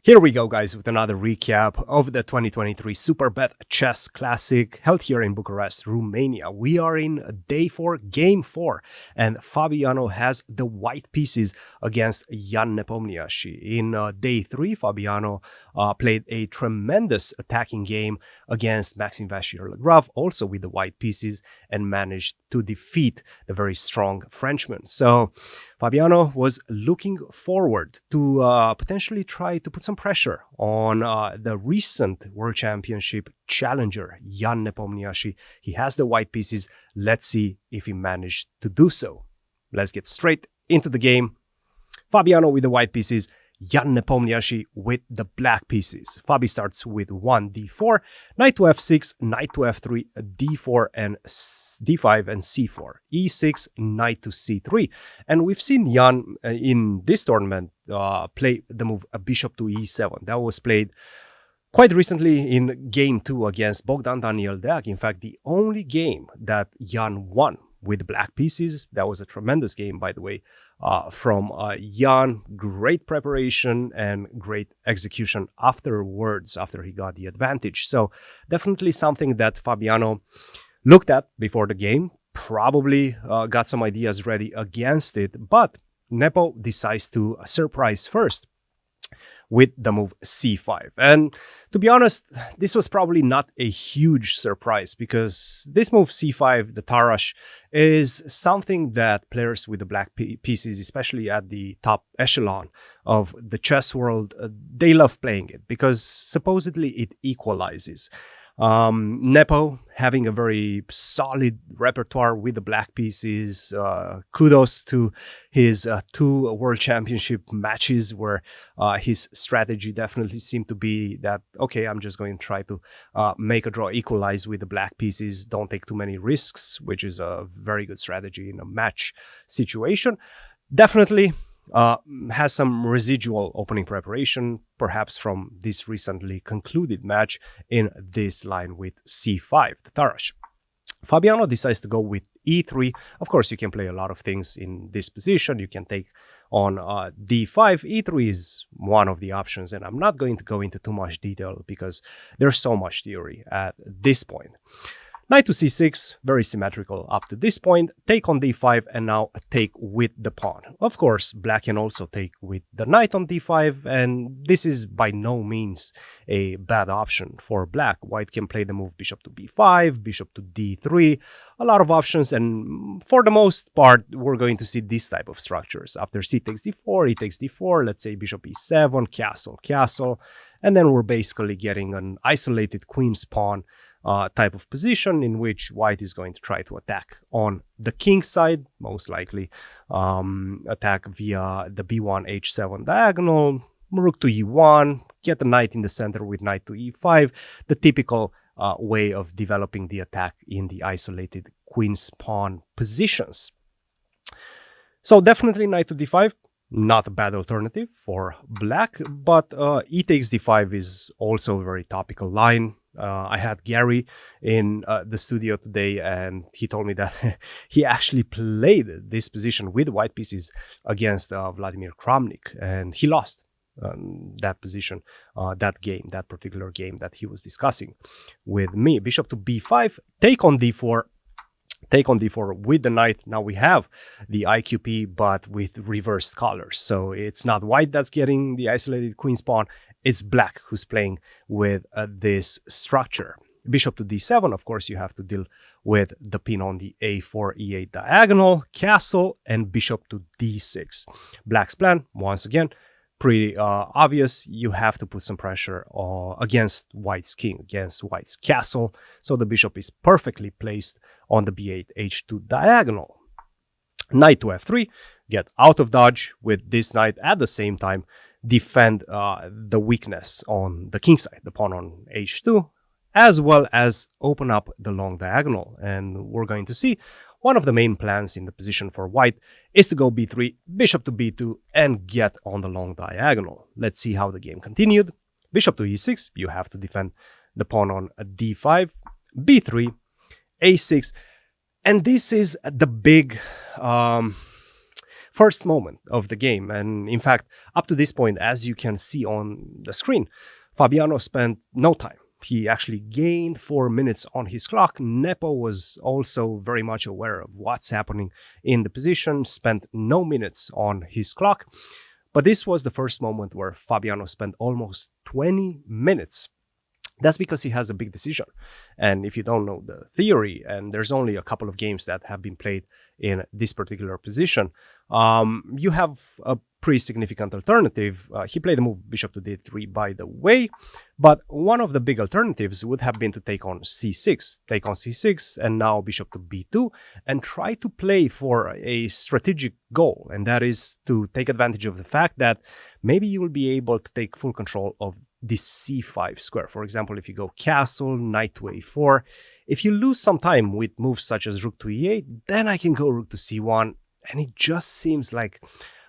Here we go, guys, with another recap of the 2023 Superbet Chess Classic held here in Bucharest, Romania. We are in day 4, game 4, and Fabiano has the white pieces against Jan Nepomniachtchi. In day 3, Fabiano played a tremendous attacking game against Maxime Vachier-Lagrave, also with the white pieces, and managed to defeat the very strong Frenchman. So Fabiano was looking forward to potentially try to put some pressure on the recent World Championship challenger, Jan Nepomniachtchi. He has the white pieces. Let's see if he managed to do so. Let's get straight into the game. Fabiano with the white pieces, Jan Nepomniachtchi with the black pieces. Fabi starts with 1 d4, knight to f6, knight to f3, d4 and d5 and c4, e6, knight to c3. And we've seen Jan in this tournament play the move bishop to e7. That was played quite recently in game 2 against Bogdan Daniel Deac. In fact, the only game that Jan won with black pieces. That was a tremendous game, by the way, from Jan. Great preparation and great execution afterwards, after he got the advantage. So definitely something that Fabiano looked at before the game, probably got some ideas ready against it, but Nepo decides to surprise first with the move c5. And to be honest, this was probably not a huge surprise, because this move c5, the Tarrasch, is something that players with the black pieces, especially at the top echelon of the chess world, they love playing it because supposedly it equalizes. Nepo having a very solid repertoire with the black pieces. Kudos to his 2 World Championship matches where his strategy definitely seemed to be that, okay, I'm just going to try to make a draw, equalize with the black pieces, don't take too many risks, which is a very good strategy in a match situation. Definitely has some residual opening preparation, perhaps from this recently concluded match in this line with c5, the Tarrasch. Fabiano decides to go with e3. Of course, you can play a lot of things in this position. You can take on d5. e3 is one of the options, and I'm not going to go into too much detail because there's so much theory at this point. Knight to c6, very symmetrical up to this point. Take on d5, and now take with the pawn. Of course, black can also take with the knight on d5, and this is by no means a bad option for black. White can play the move bishop to b5, bishop to d3, a lot of options, and for the most part, we're going to see this type of structures. After c takes d4, e takes d4, let's say bishop e7, castle, castle, and then we're basically getting an isolated queen's pawn type of position in which white is going to try to attack on the king side, most likely attack via the b1 h7 diagonal, rook to e1, get the knight in the center with knight to e5, the typical way of developing the attack in the isolated queen's pawn positions. So definitely knight to d5, not a bad alternative for black, but e takes d5 is also a very topical line. I had Gary in the studio today, and he told me that he actually played this position with white pieces against Vladimir Kramnik, and he lost that position, that particular game that he was discussing with me. Bishop to b5, take on d4, take on d4 with the knight. Now we have the IQP, but with reversed colors. So it's not white that's getting the isolated queen's pawn. It's black who's playing with this structure. Bishop to d7, of course, you have to deal with the pin on the a4, e8 diagonal, castle, and bishop to d6. Black's plan, once again, pretty obvious. You have to put some pressure against white's king, against white's castle. So the bishop is perfectly placed on the b8, h2 diagonal. Knight to f3, get out of dodge with this knight, at the same time defend the weakness on the king side, the pawn on h2, as well as open up the long diagonal. And we're going to see one of the main plans in the position for white is to go b3, bishop to b2, and get on the long diagonal. Let's see how the game continued. Bishop to e6, you have to defend the pawn on d5, b3, a6, and this is the big first moment of the game. And in fact, up to this point, as you can see on the screen, Fabiano spent no time. He actually gained 4 minutes on his clock. Nepo was also very much aware of what's happening in the position, spent no minutes on his clock. But this was the first moment where Fabiano spent almost 20 minutes. That's because he has a big decision. And if you don't know the theory, and there's only a couple of games that have been played in this particular position, you have a pretty significant alternative. He played the move bishop to d3, by the way, but one of the big alternatives would have been to take on c6, and now bishop to b2, and try to play for a strategic goal, and that is to take advantage of the fact that maybe you will be able to take full control of this c5 square. For example, if you go castle, knight to a4, if you lose some time with moves such as rook to e8, then I can go rook to c1, and it just seems like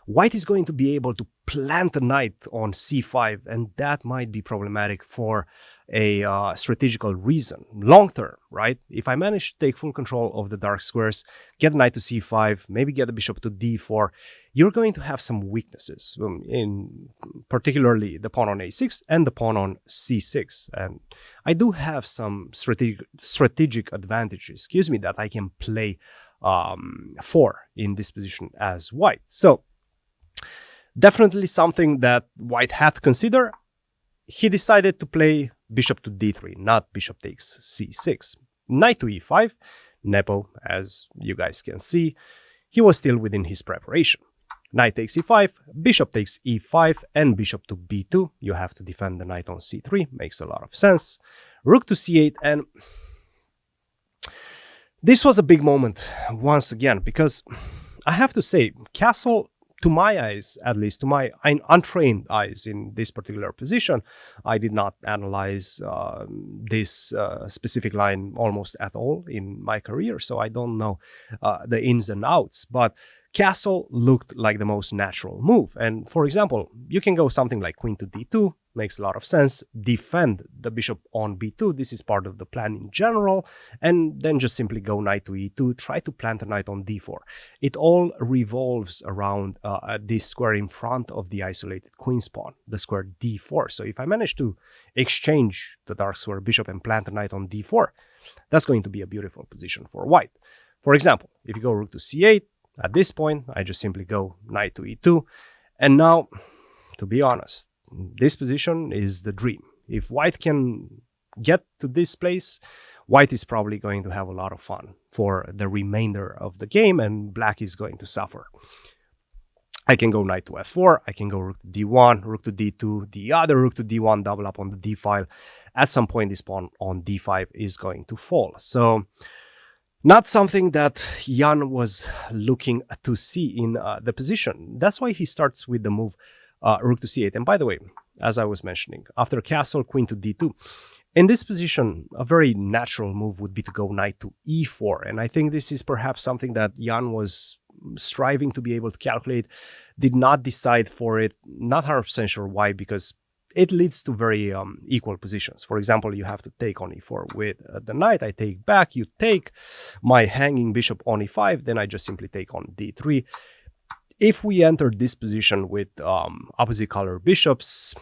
white is going to be able to plant a knight on c5, and that might be problematic for a strategical reason, long term, right? If I manage to take full control of the dark squares, get the knight to c5, maybe get the bishop to d4, you're going to have some weaknesses, in particularly the pawn on a6 and the pawn on c6. And I do have some strategic advantages, that I can play for in this position as white. So definitely something that white had to consider. He decided to play bishop to d3, not bishop takes c6. Knight to e5, Nepo, as you guys can see, he was still within his preparation. Knight takes e5, bishop takes e5, and bishop to b2. You have to defend the knight on c3, makes a lot of sense. Rook to c8, and this was a big moment once again, because I have to say, castle, to my eyes, at least to my untrained eyes in this particular position, I did not analyze this specific line almost at all in my career, so I don't know the ins and outs, but castle looked like the most natural move. And for example, you can go something like queen to d2, makes a lot of sense, defend the bishop on b2, this is part of the plan in general, and then just simply go knight to e2, try to plant a knight on d4. It all revolves around this square in front of the isolated queen's pawn, the square d4. So if I manage to exchange the dark square bishop and plant a knight on d4, that's going to be a beautiful position for white. For example, if you go rook to c8, at this point, I just simply go knight to e2. And now, to be honest, this position is the dream. If white can get to this place, white is probably going to have a lot of fun for the remainder of the game, and black is going to suffer. I can go knight to f4, I can go rook to d1, rook to d2, the other rook to d1, double up on the d file. At some point, this pawn on d5 is going to fall. So, not something that Jan was looking to see in the position. That's why he starts with the move rook to c8. And by the way, as I was mentioning, after castle, queen to d2, in this position, a very natural move would be to go knight to e4. And I think this is perhaps something that Jan was striving to be able to calculate, did not decide for it, not 100% sure why, because it leads to very equal positions. For example, you have to take on e4 with the knight. I take back, you take my hanging bishop on e5, then I just simply take on d3. If we enter this position with opposite color bishops,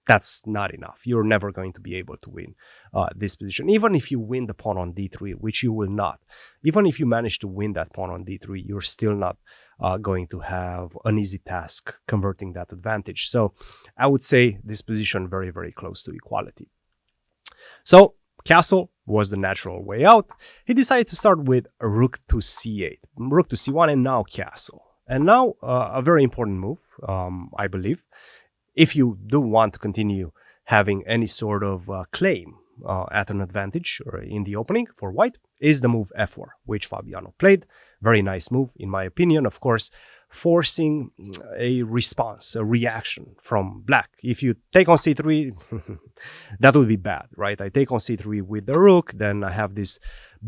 that's not enough. You're never going to be able to win this position. Even if you win the pawn on d3, which you will not, even if you manage to win that pawn on d3, you're still not going to have an easy task converting that advantage. So I would say this position very, very close to equality. So castle was the natural way out. He decided to start with rook to c8, rook to c1, and now castle. And now a very important move, I believe, if you do want to continue having any sort of claim at an advantage or in the opening for white, is the move f4, which Fabiano played. Very nice move, in my opinion, of course, forcing a response, a reaction from black. If you take on c3, that would be bad, right? I take on c3 with the rook, then I have this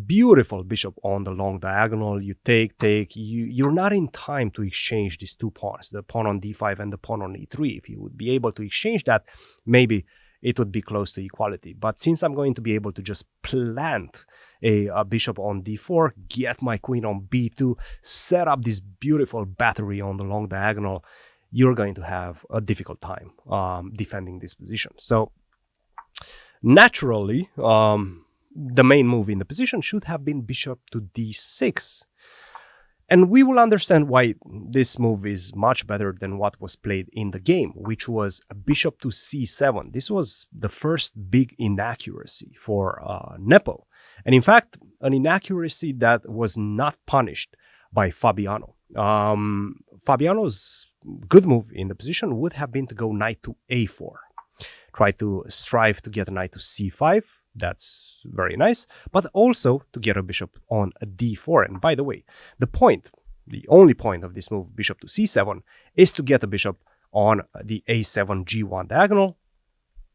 beautiful bishop on the long diagonal. You take, you're not in time to exchange these two pawns, the pawn on d5 and the pawn on e3. If you would be able to exchange that, maybe it would be close to equality. But since I'm going to be able to just plant a bishop on d4, get my queen on b2, set up this beautiful battery on the long diagonal, you're going to have a difficult time defending this position. So naturally, the main move in the position should have been bishop to d6. And we will understand why this move is much better than what was played in the game, which was a bishop to c7. This was the first big inaccuracy for Nepo. And in fact, an inaccuracy that was not punished by Fabiano. Fabiano's good move in the position would have been to go knight to a4. Try to strive to get a knight to c5. That's very nice, but also to get a bishop on a d4. And by the way, the only point of this move, bishop to c7, is to get a bishop on the a7 g1 diagonal.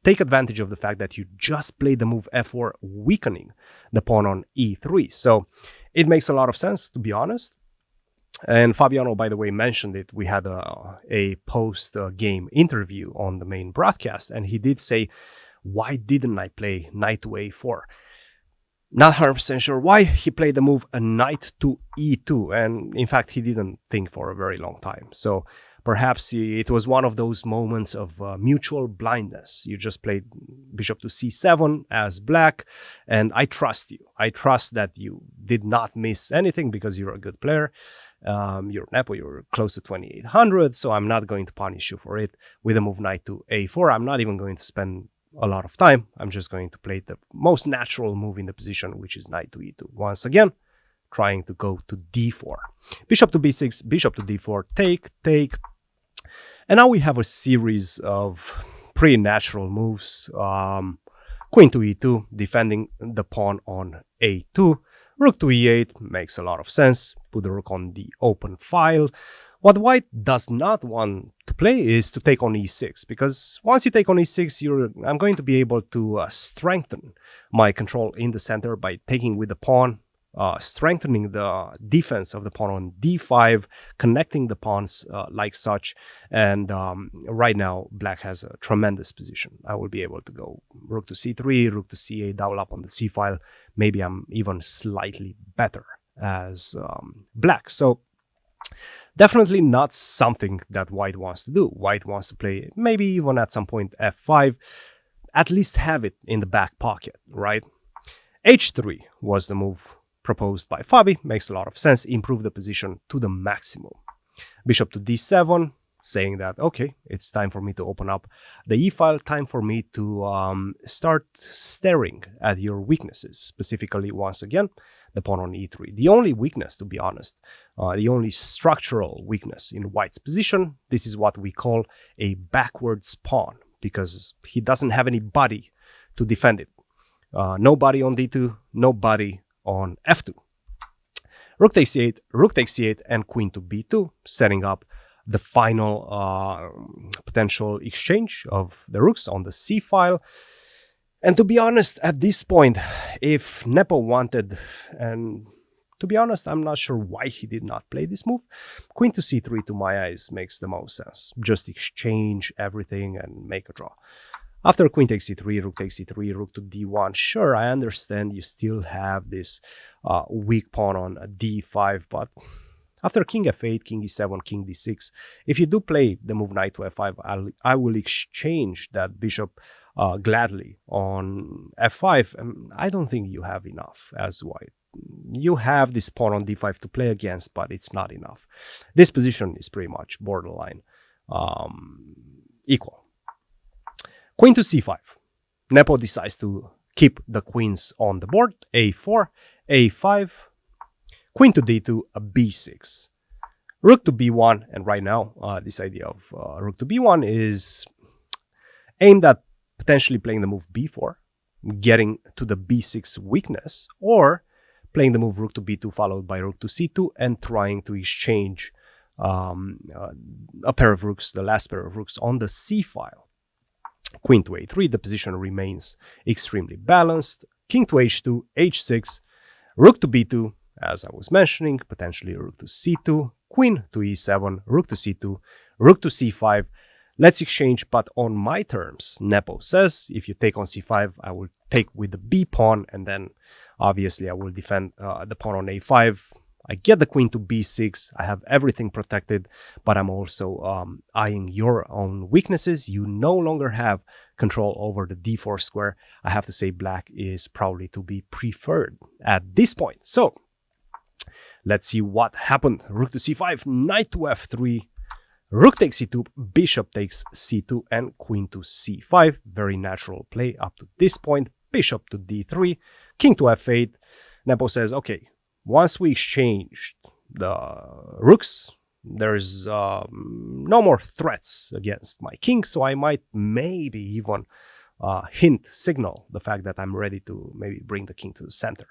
Take advantage of the fact that you just played the move f4, weakening the pawn on e3. So it makes a lot of sense, to be honest. And Fabiano, by the way, mentioned it. We had a post-game interview on the main broadcast, and he did say, why didn't I play knight to a4? Not 100% sure why. He played the move a knight to e2, and in fact, he didn't think for a very long time. So perhaps it was one of those moments of mutual blindness. You just played bishop to c7 as black, and I trust you. I trust that you did not miss anything because you're a good player. You're Nepo, you're close to 2800, so I'm not going to punish you for it with a move knight to a4. I'm not even going to spend a lot of time. I'm just going to play the most natural move in the position, which is knight to e2. Once again, trying to go to d4. Bishop to b6, bishop to d4, take, take. And now we have a series of pretty natural moves. Queen to e2, defending the pawn on a2. Rook to e8 makes a lot of sense. Put the rook on the open file. What white does not want to play is to take on e6, because once you take on e6, I'm going to be able to strengthen my control in the center by taking with the pawn, strengthening the defense of the pawn on d5, connecting the pawns like such. And right now, black has a tremendous position. I will be able to go rook to c3, rook to c8, double up on the c file. Maybe I'm even slightly better as black. So definitely not something that white wants to do. White wants to play maybe even at some point f5, at least have it in the back pocket, right? h3 was the move proposed by Fabi. Makes a lot of sense. Improve the position to the maximum. Bishop to d7, saying that, okay, it's time for me to open up the e-file, time for me to start staring at your weaknesses, specifically, once again, the pawn on e3. The only weakness, to be honest, the only structural weakness in white's position, this is what we call a backwards pawn, because he doesn't have any body to defend it. No body on d2, no body on f2. Rook takes c8, rook takes c8, and queen to b2, setting up the final potential exchange of the rooks on the c file. And to be honest, at this point, if Nepo wanted, and to be honest, I'm not sure why he did not play this move, queen to c3 to my eyes makes the most sense. Just exchange everything and make a draw. After queen takes c3, rook takes c3, rook to d1, sure, I understand you still have this weak pawn on d5, but after king f8, king e7, king d6, if you do play the move knight to f5, I will exchange that bishop gladly on f5. And I don't think you have enough as white. You have this pawn on d5 to play against, but it's not enough. This position is pretty much borderline equal. Queen to c5. Nepo decides to keep the queens on the board. a4, a5, queen to d2, a b6. Rook to b1, and right now, this idea of rook to b1 is aimed at potentially playing the move b4, getting to the b6 weakness, or playing the move rook to b2 followed by rook to c2 and trying to exchange a pair of rooks, the last pair of rooks on the c file. Queen to a3, the position remains extremely balanced. King to h2, h6, rook to b2, as I was mentioning, potentially rook to c2, queen to e7, rook to c2, rook to c5. Let's exchange, but on my terms. Nepo says, if you take on c5, I will take with the b pawn, and then obviously I will defend the pawn on a5. I get the queen to b6. I have everything protected, but I'm also eyeing your own weaknesses. You no longer have control over the d4 square. I have to say black is probably to be preferred at this point. So let's see what happened. Rook to c5, knight to f3, rook takes c2, bishop takes c2, and queen to c5. Very natural play up to this point. Bishop to d3, king to f8. Nepo says, okay, once we exchanged the rooks, there's no more threats against my king, so I might maybe even signal the fact that I'm ready to maybe bring the king to the center.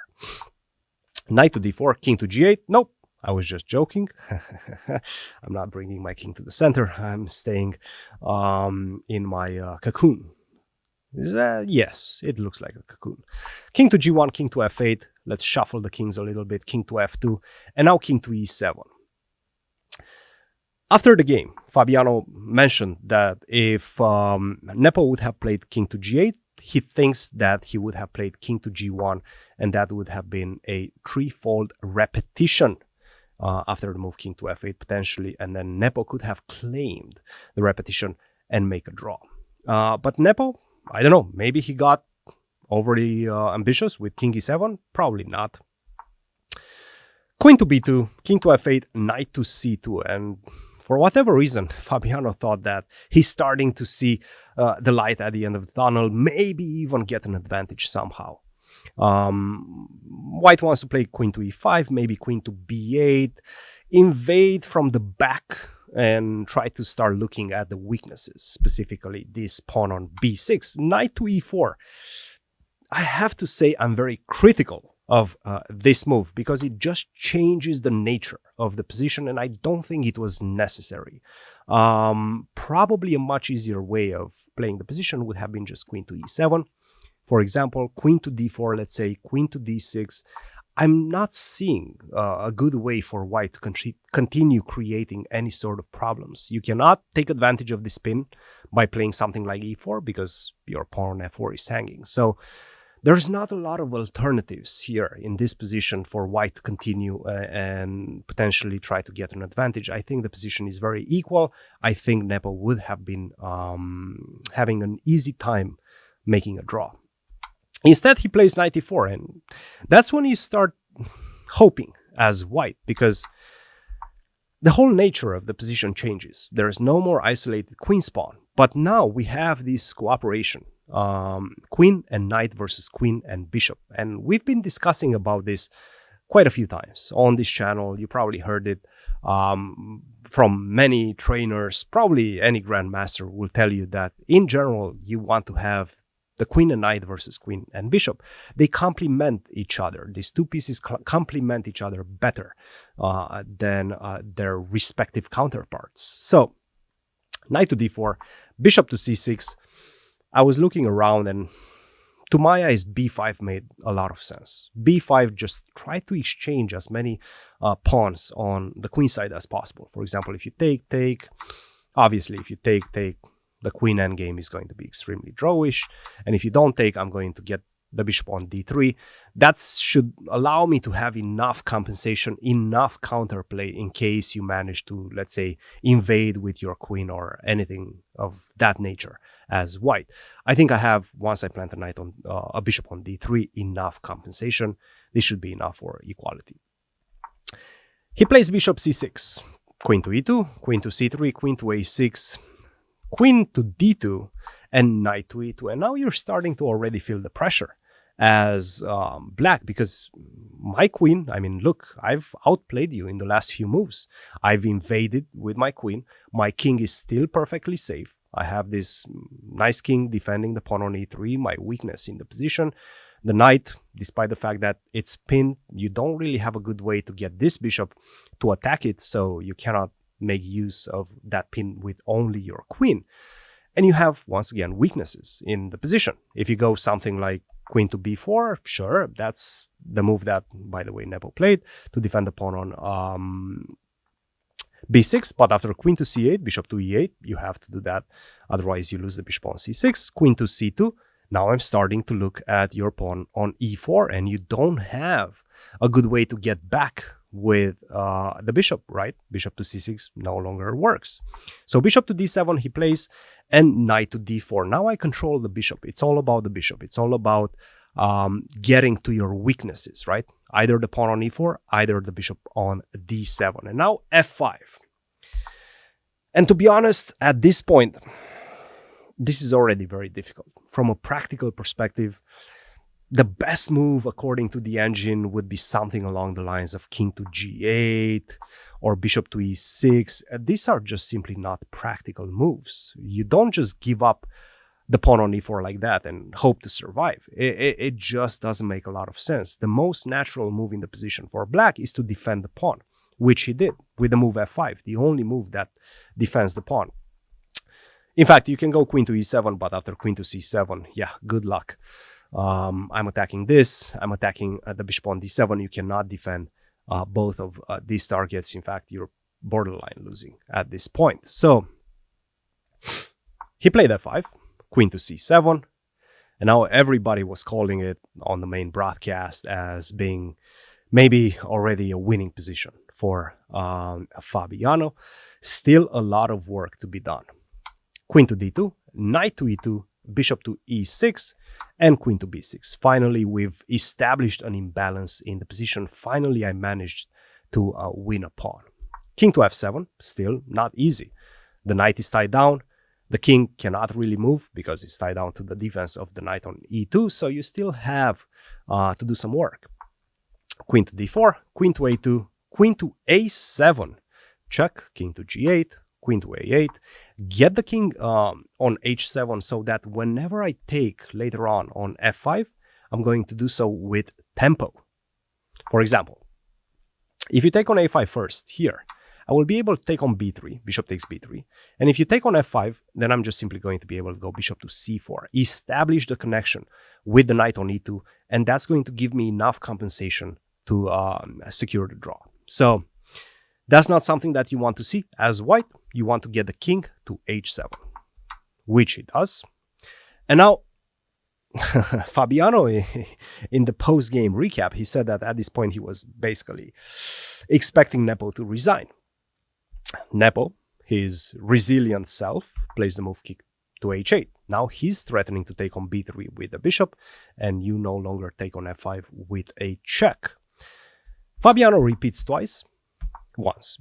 Knight to d4, king to g8. Nope, I was just joking. I'm not bringing my king to the center. I'm staying in my cocoon. Yes, it looks like a cocoon. King to g1, king to f8. Let's shuffle the kings a little bit. King to f2, and now king to e7. After the game, Fabiano mentioned that if Nepo would have played king to g8, he thinks that he would have played king to g1, and that would have been a threefold repetition after the move king to f8 potentially, and then Nepo could have claimed the repetition and make a draw. But Nepo, I don't know, maybe he got overly ambitious with king e7? Probably not. Queen to b2, king to f8, knight to c2, and for whatever reason, Fabiano thought that he's starting to see the light at the end of the tunnel, maybe even get an advantage somehow. White wants to play queen to e5, maybe queen to b8, invade from the back, and try to start looking at the weaknesses, specifically this pawn on b6, knight to e4. I have to say I'm very critical of this move because it just changes the nature of the position, and I don't think it was necessary. Probably a much easier way of playing the position would have been just queen to e7. For example, queen to d4, let's say queen to d6. I'm not seeing a good way for white to continue creating any sort of problems. You cannot take advantage of this pin by playing something like e4 because your pawn on f4 is hanging. So there's not a lot of alternatives here in this position for white to continue and potentially try to get an advantage. I think the position is very equal. I think Nepo would have been having an easy time making a draw. Instead, he plays knight e4, and that's when you start hoping as white, because the whole nature of the position changes. There is no more isolated queen pawn, but now we have this cooperation, queen and knight versus queen and bishop, and we've been discussing about this quite a few times on this channel. You probably heard it from many trainers. Probably any grandmaster will tell you that in general you want to have the queen and knight versus queen and bishop. They complement each other. These two pieces complement each other better than their respective counterparts. So, knight to d4, bishop to c6. I was looking around, and to my eyes, b5 made a lot of sense. b5 just try to exchange as many pawns on the queen side as possible. For example, if you take, obviously, if you take, the queen endgame is going to be extremely drawish. And if you don't take, I'm going to get the bishop on d3. That should allow me to have enough compensation, enough counterplay in case you manage to, let's say, invade with your queen or anything of that nature as white. I think I have, once I plant a knight on a bishop on d3, enough compensation. This should be enough for equality. He plays bishop c6, queen to e2, queen to c3, queen to a6, queen to d2, and knight to e2. And now you're starting to already feel the pressure as black, because my queen, I mean, look, I've outplayed you in the last few moves. I've invaded with my queen. My king is still perfectly safe. I have this nice king defending the pawn on e3, my weakness in the position. The knight, despite the fact that it's pinned, you don't really have a good way to get this bishop to attack it, so you cannot make use of that pin with only your queen. And you have, once again, weaknesses in the position. If you go something like queen to b4, sure, that's the move that, by the way, Nepo played to defend the pawn on b6, but after queen to c8, bishop to e8, you have to do that. Otherwise, you lose the bishop on c6, queen to c2. Now I'm starting to look at your pawn on e4, and you don't have a good way to get back with the bishop, right? Bishop to c6 no longer works. So bishop to d7 he plays, and knight to d4. Now I control the bishop. It's all about the bishop. It's all about getting to your weaknesses, right? Either the pawn on e4, either the bishop on d7. And now f5. And to be honest, at this point, this is already very difficult. From a practical perspective, the best move according to the engine would be something along the lines of king to g8 or bishop to e6. These are just simply not practical moves. You don't just give up the pawn on e4 like that and hope to survive. It just doesn't make a lot of sense. The most natural move in the position for black is to defend the pawn, which he did with the move f5, the only move that defends the pawn. In fact, you can go queen to e7, but after queen to c7, yeah, good luck. I'm attacking this, I'm attacking the bishop on d7. You cannot defend both of these targets. In fact, you're borderline losing at this point. So he played f5, queen to c7, and now everybody was calling it on the main broadcast as being maybe already a winning position for Fabiano. Still a lot of work to be done. Queen to d2, knight to e2, bishop to e6, and queen to b6. Finally, we've established an imbalance in the position. Finally, I managed to win a pawn. King to f7, still not easy. The knight is tied down. The king cannot really move because it's tied down to the defense of the knight on e2, so you still have to do some work. Queen to d4, queen to a2, queen to a7, check, king to g8, queen to a8, get the king on h7 so that whenever I take later on f5, I'm going to do so with tempo. For example, if you take on a5 first here, I will be able to take on b3, bishop takes b3. And if you take on f5, then I'm just simply going to be able to go bishop to c4, establish the connection with the knight on e2, and that's going to give me enough compensation to secure the draw. So that's not something that you want to see as white. You want to get the king to h7, which he does. And now, Fabiano, in the post-game recap, he said that at this point he was basically expecting Nepo to resign. Nepo, his resilient self, plays the move king to h8. Now he's threatening to take on b3 with the bishop, and you no longer take on f5 with a check. Fabiano repeats once,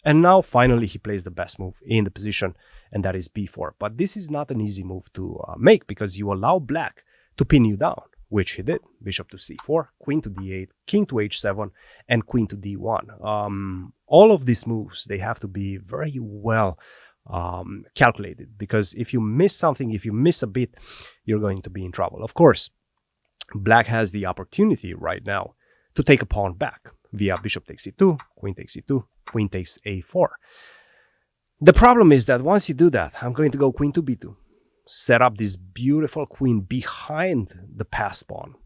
and now finally he plays the best move in the position, and that is b4. But this is not an easy move to make, because you allow black to pin you down, which he did. Bishop to c4, queen to d8, king to h7, and queen to d1. All of these moves, they have to be very well calculated, because if you miss something, if you miss a bit, you're going to be in trouble. Of course, black has the opportunity right now to take a pawn back via bishop takes e2, queen takes e2, queen takes a4. The problem is that once you do that, I'm going to go queen to b2, set up this beautiful queen behind the passed pawn.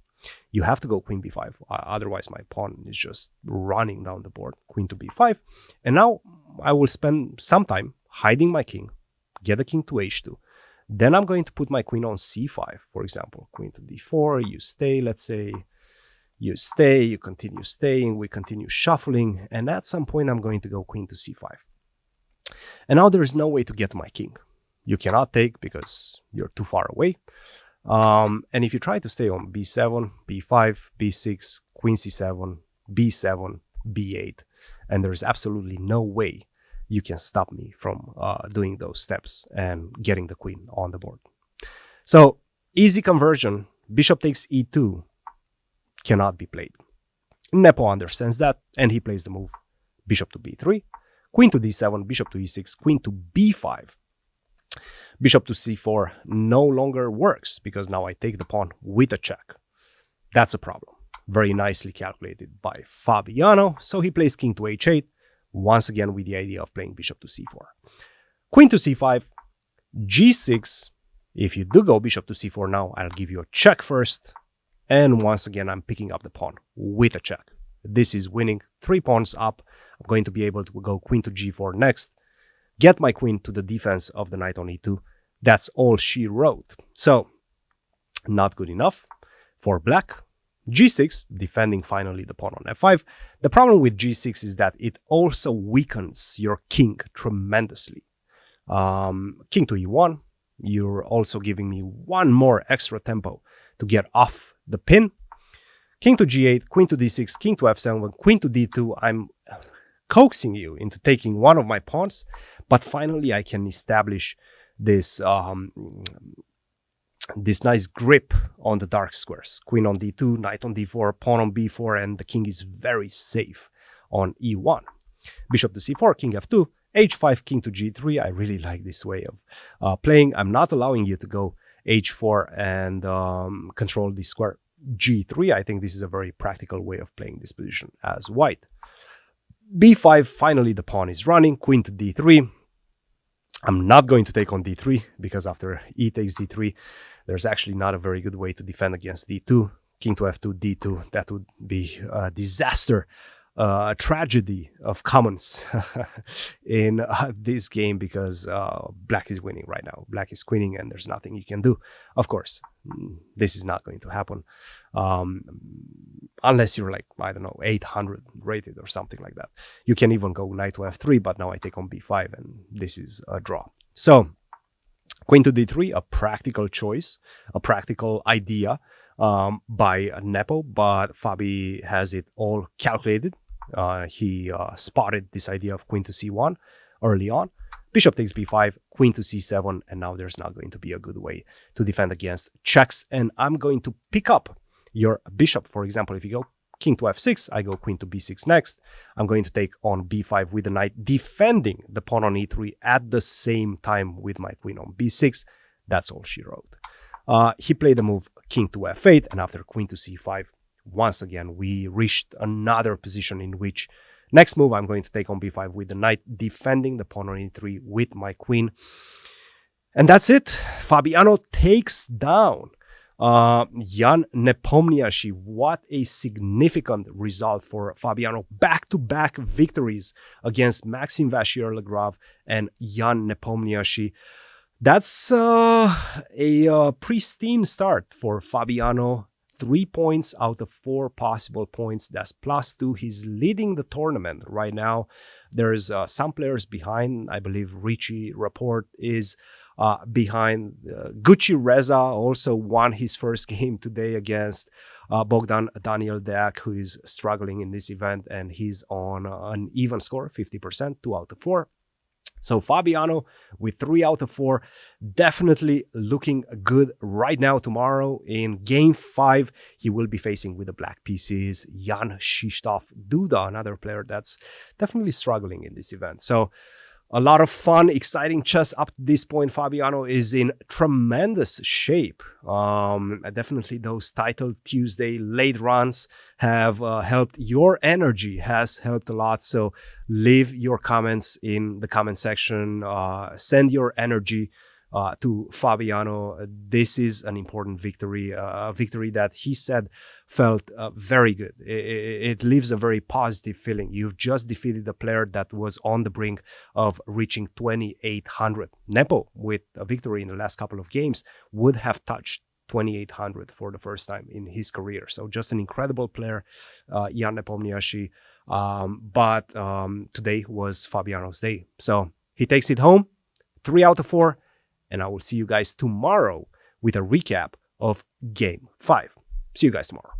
You have to go queen b5, otherwise my pawn is just running down the board. Queen to b5, and now I will spend some time hiding my king, get the king to h2. Then I'm going to put my queen on c5, for example. Queen to d4, you stay, let's say. You stay, you continue staying, we continue shuffling, and at some point I'm going to go queen to c5. And now there is no way to get to my king. You cannot take because you're too far away. And if you try to stay on b7, b5, b6, queen c7, b7, b8, and there's absolutely no way you can stop me from doing those steps and getting the queen on the board. So easy conversion, bishop takes e2, cannot be played. Nepo understands that, and he plays the move bishop to b3, queen to d7, bishop to e6, queen to b5. Bishop to c4 no longer works because now I take the pawn with a check. That's a problem. Very nicely calculated by Fabiano. So he plays king to h8, once again with the idea of playing bishop to c4. Queen to c5, g6. If you do go bishop to c4 now, I'll give you a check first. And once again, I'm picking up the pawn with a check. This is winning 3 pawns up. I'm going to be able to go queen to g4 next, get my queen to the defense of the knight on e2. That's all she wrote. So, not good enough for black. g6, defending finally the pawn on f5. The problem with g6 is that it also weakens your king tremendously. King to e1, you're also giving me one more extra tempo to get off the pin. King to g8, queen to d6, king to f7, queen to d2. I'm coaxing you into taking one of my pawns, but finally I can establish this this nice grip on the dark squares. Queen on d2, knight on d4, pawn on b4, and the king is very safe on e1. Bishop to c4, king f2, h5, king to g3. I really like this way of playing. I'm not allowing you to go h4 and control the square g3. I think this is a very practical way of playing this position as white. b5, finally the pawn is running, queen to d3. I'm not going to take on d3 because after e takes d3, there's actually not a very good way to defend against d2. King to f2, d2, that would be a disaster, a tragedy of commons in this game because black is winning right now. Black is queening and there's nothing you can do. Of course, this is not going to happen unless you're like, I don't know, 800 rated or something like that. You can even go knight to f3, but now I take on b5 and this is a draw. So queen to d3, a practical choice, a practical idea by Nepo, but Fabi has it all calculated. He spotted this idea of queen to c1 early on. Bishop takes b5, queen to c7, and now there's not going to be a good way to defend against checks. And I'm going to pick up your bishop. For example, if you go king to f6, I go queen to b6 next. I'm going to take on b5 with the knight, defending the pawn on e3 at the same time with my queen on b6. That's all she wrote. He played the move king to f8, and after queen to c5, once again, we reached another position in which next move I'm going to take on b5 with the knight, defending the pawn on e3 with my queen. And that's it. Fabiano takes down Jan Nepomniachtchi. What a significant result for Fabiano. Back-to-back victories against Maxime Vachier-Lagrave and Jan Nepomniachtchi. That's a pristine start for Fabiano. 3 points out of 4 possible points. That's +2. He's leading the tournament right now. There's some players behind. I believe Richie Rapport is behind. Gucci Reza also won his first game today against Bogdan Daniel Deac, who is struggling in this event, and he's on an even score, 50%, 2 out of 4. So Fabiano with 3 out of 4, definitely looking good right now. Tomorrow in game 5, he will be facing with the black pieces Jan Krzysztof Duda, another player that's definitely struggling in this event. So a lot of fun, exciting chess up to this point. Fabiano is in tremendous shape. Definitely those Title Tuesday late runs have helped. Your energy has helped a lot. So leave your comments in the comment section. Send your energy to Fabiano. This is an important victory, a victory that he said felt very good. It leaves a very positive feeling. You've just defeated a player that was on the brink of reaching 2,800. Nepo, with a victory in the last couple of games, would have touched 2,800 for the first time in his career. So just an incredible player, Jan Nepomniachtchi. But today was Fabiano's day. So he takes it home, 3 out of 4. And I will see you guys tomorrow with a recap of Game 5. See you guys tomorrow.